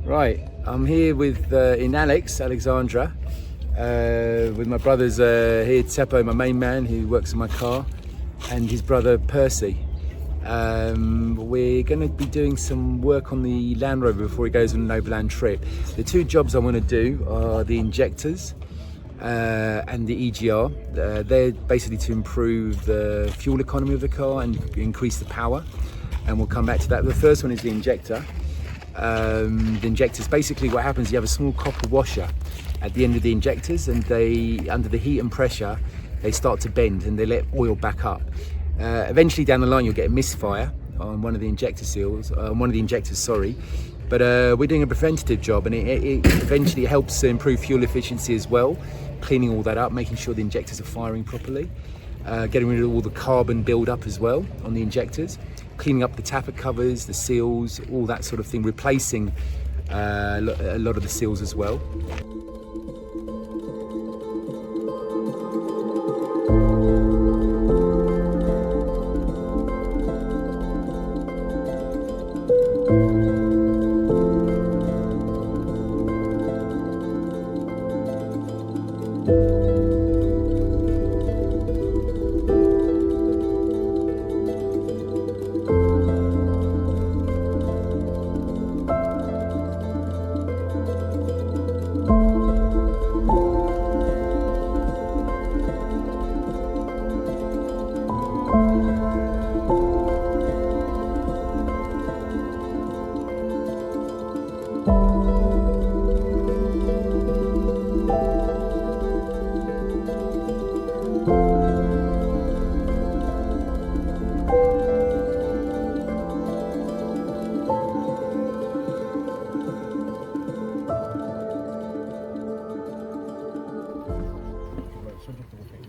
Right, I'm here with in Alexandra, with my brothers here, Tshepo, my main man who works on my car, and his brother Percy. We're going to be doing some work on the Land Rover before he goes on an overland trip. The two jobs I want to do are the injectors and the EGR. They're basically to improve the fuel economy of the car and increase the power, and we'll come back to that. The first one is the injector. The injectors, basically what happens, you have a small copper washer at the end of the injectors, and they, under the heat and pressure, they start to bend and they let oil back up. Eventually down the line you'll get a misfire on one of the injector seals, one of the injectors, sorry. But we're doing a preventative job, and it eventually helps improve fuel efficiency as well, cleaning all that up, making sure the injectors are firing properly, getting rid of all the carbon build-up as well on the injectors, cleaning up the tappet covers, the seals, all that sort of thing, replacing a lot of the seals as well.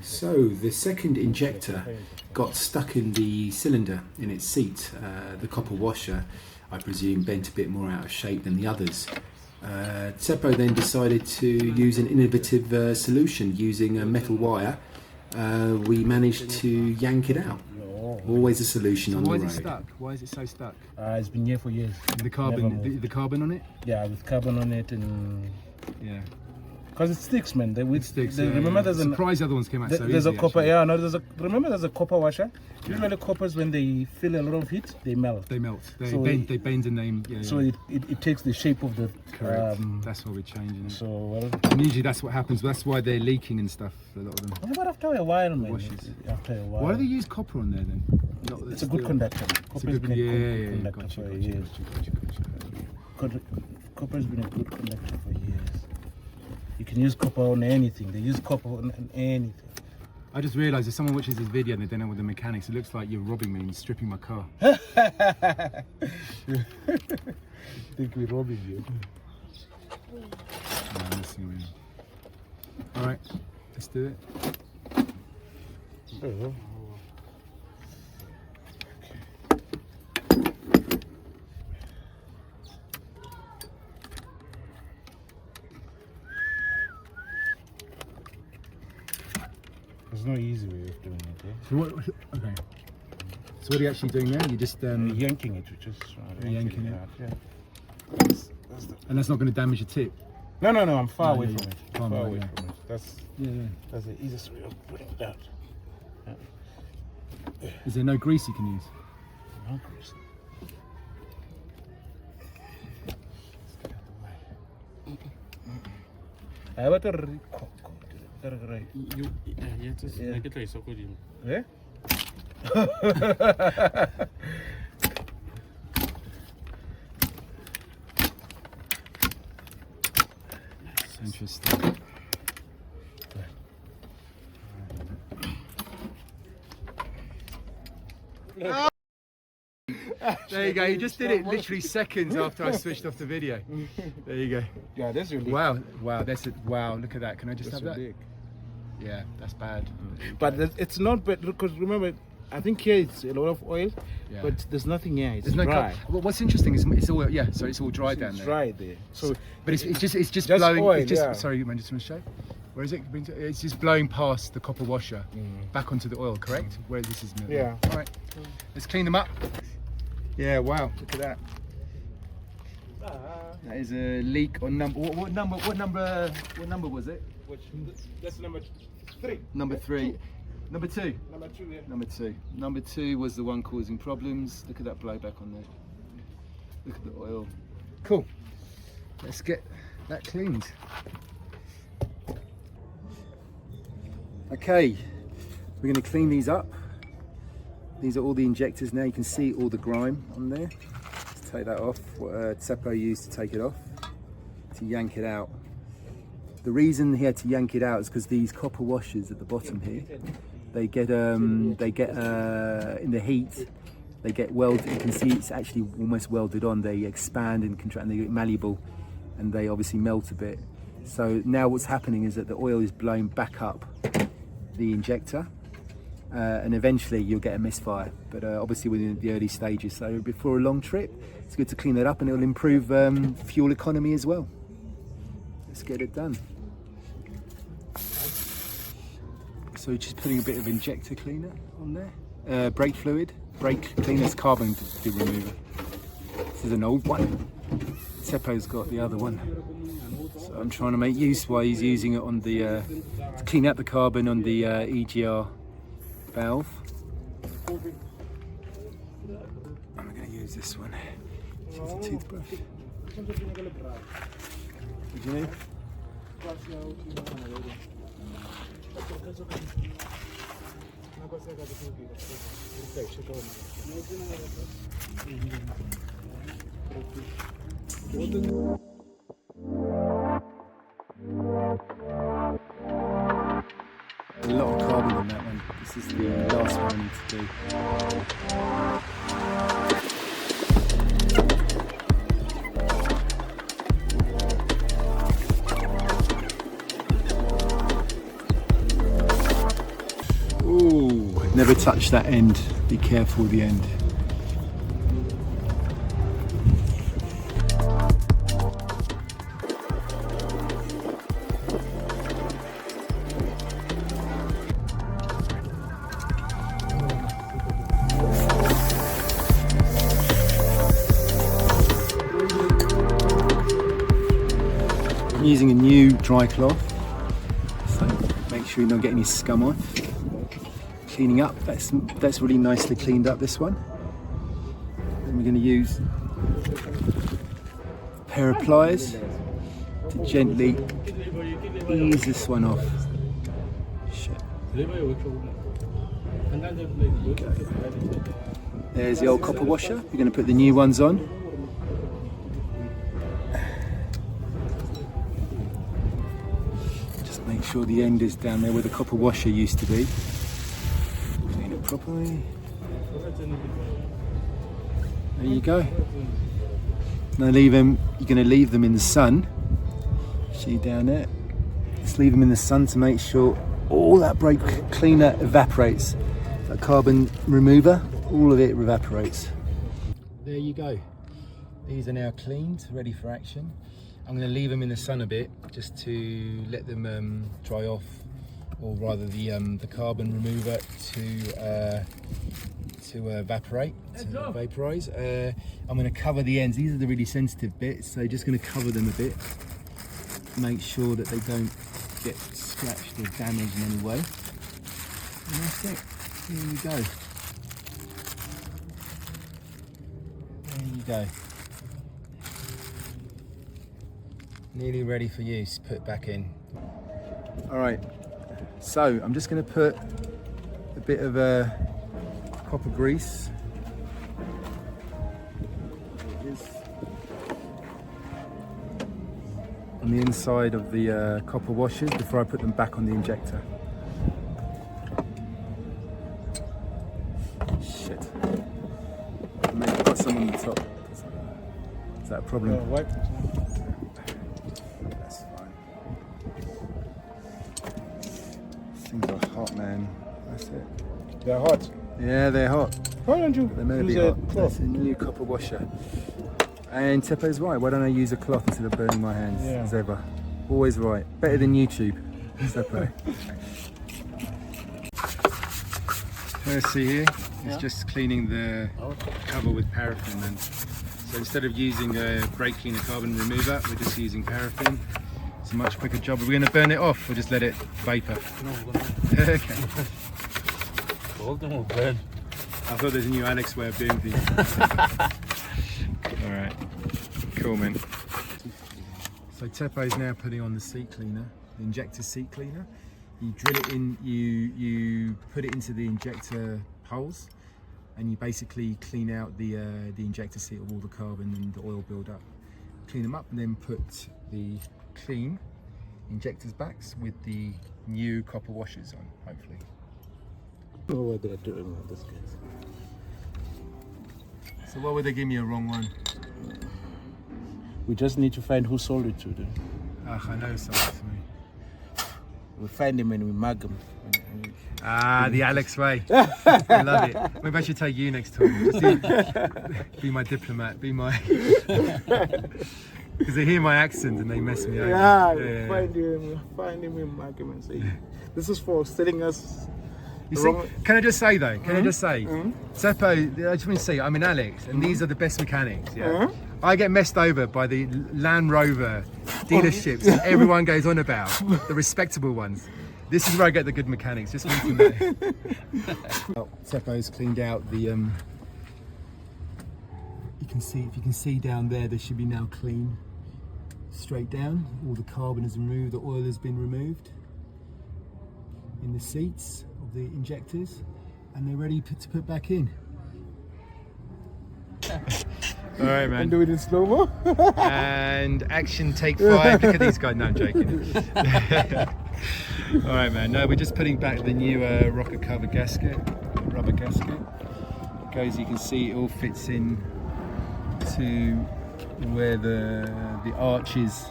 So the second injector got stuck in the cylinder in its seat. The copper washer, I presume, bent a bit more out of shape than the others. Tshepo then decided to use an innovative solution using a metal wire. We managed to yank it out. Always a solution on the road. Why is it stuck? Why is it so stuck? It's been here for years. The carbon, the carbon on it? Yeah, with carbon on it, and yeah. Because it sticks, man. It sticks. Remember, there's surprised the other ones came out so there's easy, a copper. actually. Yeah, no, remember there's a copper washer. Usually coppers, when they feel a lot of heat, they melt. They melt. They So bend. They bend and they. Yeah, So it takes the shape of the. correct. That's why we're changing it. So And usually that's what happens. That's why they're leaking and stuff. A lot of them. what about after a while, man? Washes. After a while. Why do they use copper on there then? It's a good conductor. Copper's been a good conductor for years. Copper's been a good conductor for years. You can use copper on anything. They use copper on anything. I just realised if someone watches this video and they don't know what the mechanics, it looks like you're robbing me and stripping my car. Think we're robbing you? No, I'm messing with you. All right, let's do it. There's no easy way of doing it. So what? Okay. So what are you actually doing there? You just Yanking it, which is yanking it. out. Yeah. And that's not going to damage your tip. No, I'm far away from it. Far away from it. That's the easiest way of putting it out. Yeah. Is there no grease you can use? No grease. I want to yeah? That's interesting. There you go, you just did it literally seconds after I switched off the video. There you go. Yeah, that's really Wow, that's it. Wow, look at that. Can I just have that? big. Yeah, that's bad. But it's not bad because remember, I think here it's a lot of oil, Yeah. but there's nothing here. It's There's no dry. well, what's interesting is it's all so it's all dry down It's there. dry there. So, But it's just just blowing. oil, It's just yeah. sorry, man, just want to show. Where is it? It's just blowing past the copper washer back onto the oil, correct? Where this is. Yeah. All right. Let's clean them up. Yeah. Wow. Look at that. That is a leak on number. What number was it? That's number 3. Number 3. Number 2. Number 2, yeah. Number 2. Number 2 was the one causing problems. Look at that blowback on there. Look at the oil. Cool. Let's get that cleaned. Okay, we're going to clean these up. These are all the injectors now. You can see all the grime on there. Let's take that off. What Tshepo used to take it off, to yank it out. The reason he had to yank it out is because these copper washers at the bottom here, they get in the heat, they get welded. You can see it's actually almost welded on. They expand and contract, and they get malleable, and they obviously melt a bit. So now what's happening is that the oil is blowing back up the injector, and eventually you'll get a misfire, but obviously within the early stages. So before a long trip, it's good to clean that up, and it will improve fuel economy as well. Let's get it done. So just putting a bit of injector cleaner on there. Brake fluid, brake cleaner, carbon remover. This is an old one. Tshepo's got the other one. So I'm trying to make use while he's using it on the, to clean out the carbon on the EGR valve. I'm going to use this one. It's a toothbrush. What do you need? A lot of carbon on that one. This is the last one I need to do. Ooh, never touch that end. Be careful with the end. I'm using a new dry cloth, so make sure you don't get any scum off. Cleaning up, that's really nicely cleaned up, this one. Then we're going to use a pair of pliers to gently ease this one off. Shit. There's the old copper washer. We're going to put the new ones on. Just make sure the end is down there where the copper washer used to be. Clean it properly. There you go. Now you're going to leave them in the sun. See down there? Just leave them in the sun to make sure all that brake cleaner evaporates. That carbon remover, all of it evaporates. There you go. These are now cleaned, ready for action. I'm going to leave them in the sun a bit just to let them dry off, or rather the carbon remover to evaporate, to vaporize. I'm going to cover the ends. These are the really sensitive bits, so just going to cover them a bit. Make sure that they don't get scratched or damaged in any way. And that's it. Here you go. There you go. Nearly ready for use. Put back in. All right. So I'm just going to put a bit of copper grease. On the inside of the copper washers before I put them back on the injector. Shit. Maybe I've got some on the top. Is that a problem? Wipe. That's fine. These things are hot, man. That's it. They're hot. Yeah, they're hot. Why don't you They may be use a hot. cloth? That's a new copper washer. And Tshepo's right. Why don't I use a cloth instead of burning my hands? Yeah. As ever. Always right. Better than YouTube. Tshepo. Percy here is just cleaning the cover with paraffin, and So instead of using a brake cleaner carbon remover, we're just using paraffin. It's a much quicker job. Are we going to burn it off or just let it vapor? No, we're gonna Okay. all them will burn. I thought there's a new Alex way of doing things. Alright, cool man. So Tshepo is now putting on the seat cleaner, the injector seat cleaner. You drill it in, you put it into the injector holes, and you basically clean out the injector seat of all the carbon and the oil build up. Clean them up and then put the clean injectors backs with the new copper washers on, hopefully. Oh, what they're doing with this guys. So why would they give me a wrong one? We just need to find who sold it to them. I know something to me. We find him and we mug him. Ah, the Alex way. I love it. Maybe I should take you next time. Just be my diplomat. Be my. Because they hear my accent and they mess me over. Yeah. Find him and mug him and say, this is for selling us. You see, can I just say though? Can I just say, Tshepo, I just want to say, I'm in Alex, and these are the best mechanics. Yeah, I get messed over by the Land Rover dealerships. And everyone goes on about the respectable ones. This is where I get the good mechanics. Just want to know. Well, Tshepo's cleaned out the. You can see, if you can see down there, they should be now clean, straight down. All the carbon is removed. The oil has been removed in the seats of the injectors, and they're ready to put back in. All right, man. And do it in slow-mo. And action, take 5. Look at these guys. No, I'm joking. All right, man. No, we're just putting back the new rocker cover gasket, rubber gasket. It goes, you can see it all fits in to where the arches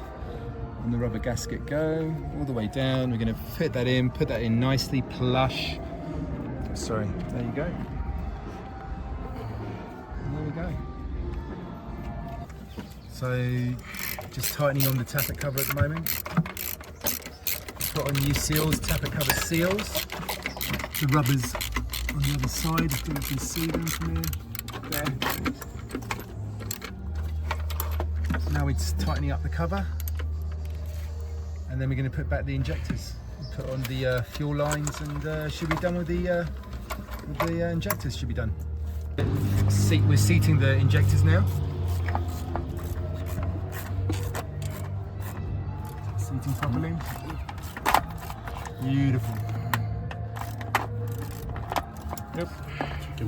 on the rubber gasket go, all the way down. We're going to fit that in, put that in nicely plush. Sorry, there you go. And there we go. So, just tightening on the tappet cover at the moment. Put on new seals, tappet cover seals. The rubber's on the other side, if you can see them from here. There. So now we're just tightening up the cover. And then we're going to put back the injectors. Put on the fuel lines, and should be done with the injectors. Should be done. We're seating the injectors now. Seating properly. Beautiful. Yep.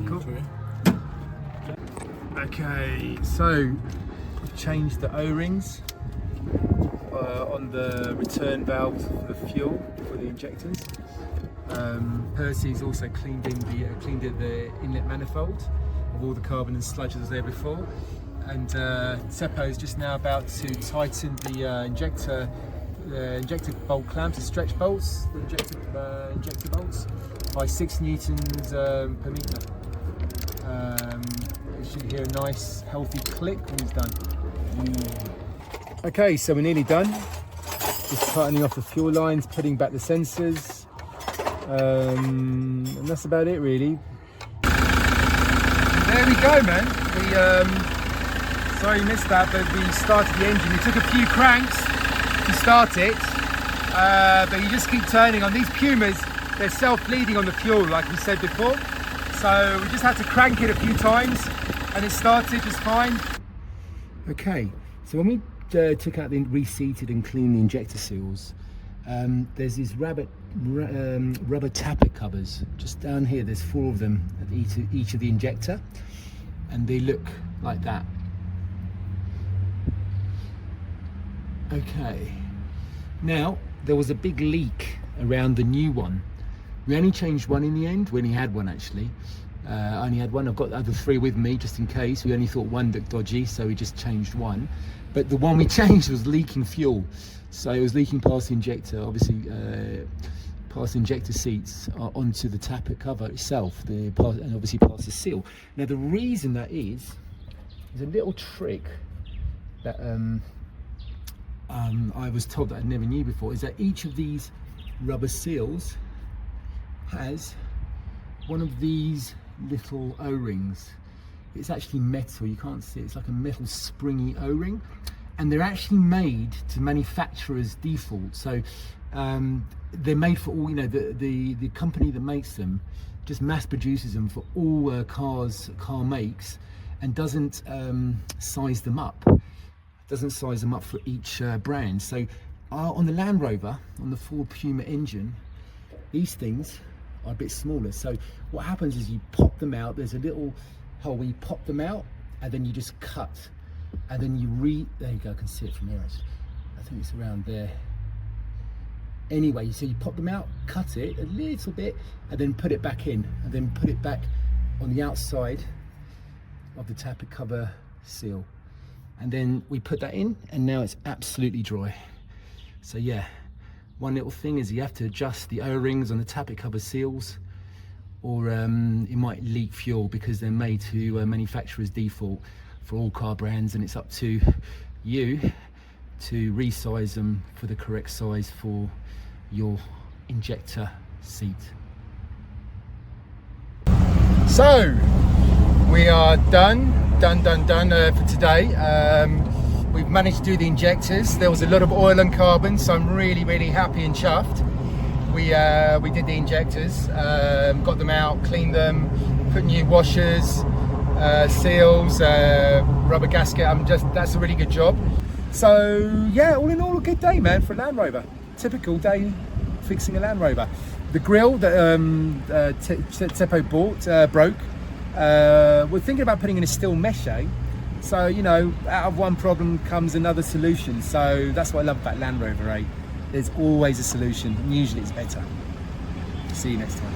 Cool. Okay, so we've changed the O-rings on the return valve for the fuel for the injectors. Percy's also cleaned the inlet manifold of all the carbon and sludge that was there before, and Tshepo is just now about to tighten the injector bolt clamps, the stretch bolts, the injector bolts, by 6 newtons per meter. You should hear a nice healthy click when he's done. Okay, so we're nearly done. Just tightening off the fuel lines, putting back the sensors, and that's about it really. There we go, man. Sorry you missed that, but we started the engine. We took a few cranks to start it, but you just keep turning. On these Pumas, they're self-bleeding on the fuel, like we said before. So we just had to crank it a few times, and it started just fine. Okay, so when we took out the reseated and cleaned the injector seals, there's these rubber tappet covers just down here. There's 4 of them at each of the injector, and they look like that. Okay, now there was a big leak around the new one. We only changed one in the end. We only had one actually. I only had one. I've got the other 3 with me just in case. We only thought one looked dodgy, so we just changed one. But the one we changed was leaking fuel. So it was leaking past the injector, obviously past the injector seats onto the tappet cover itself, and obviously past the seal. Now the reason that is a little trick that I was told that I never knew before, is that each of these rubber seals has one of these little O-rings It's actually metal, you can't see it. It's like a metal springy O-ring, and they're actually made to manufacturer's default. So they're made for all, you know, the company that makes them just mass produces them for all car makes, and doesn't size them up. Doesn't size them up for each brand. So on the Land Rover, on the Ford Puma engine, these things are a bit smaller. So what happens is you pop them out. There's a little hole where you pop them out, and then you just cut, and then you there you go, I can see it from here actually. I think it's around there. Anyway, so you pop them out, cut it a little bit, and then put it back in, and then put it back on the outside of the tappet cover seal. And then we put that in, and now it's absolutely dry. So yeah, one little thing is you have to adjust the O-rings on the tappet cover seals, or it might leak fuel, because they're made to manufacturer's default for all car brands, and it's up to you to resize them for the correct size for your injector seat. So we are done for today. We've managed to do the injectors. There was a lot of oil and carbon, so I'm really happy and chuffed. We did the injectors, got them out, cleaned them, put new washers, seals, rubber gasket. That's a really good job. So yeah, all in all, a good day, man, for a Land Rover. Typical day fixing a Land Rover. The grill that Tshepo bought broke. We're thinking about putting in a steel mesh, so, you know, out of one problem comes another solution. So that's what I love about Land Rover, There's always a solution, and usually it's better. See you next time.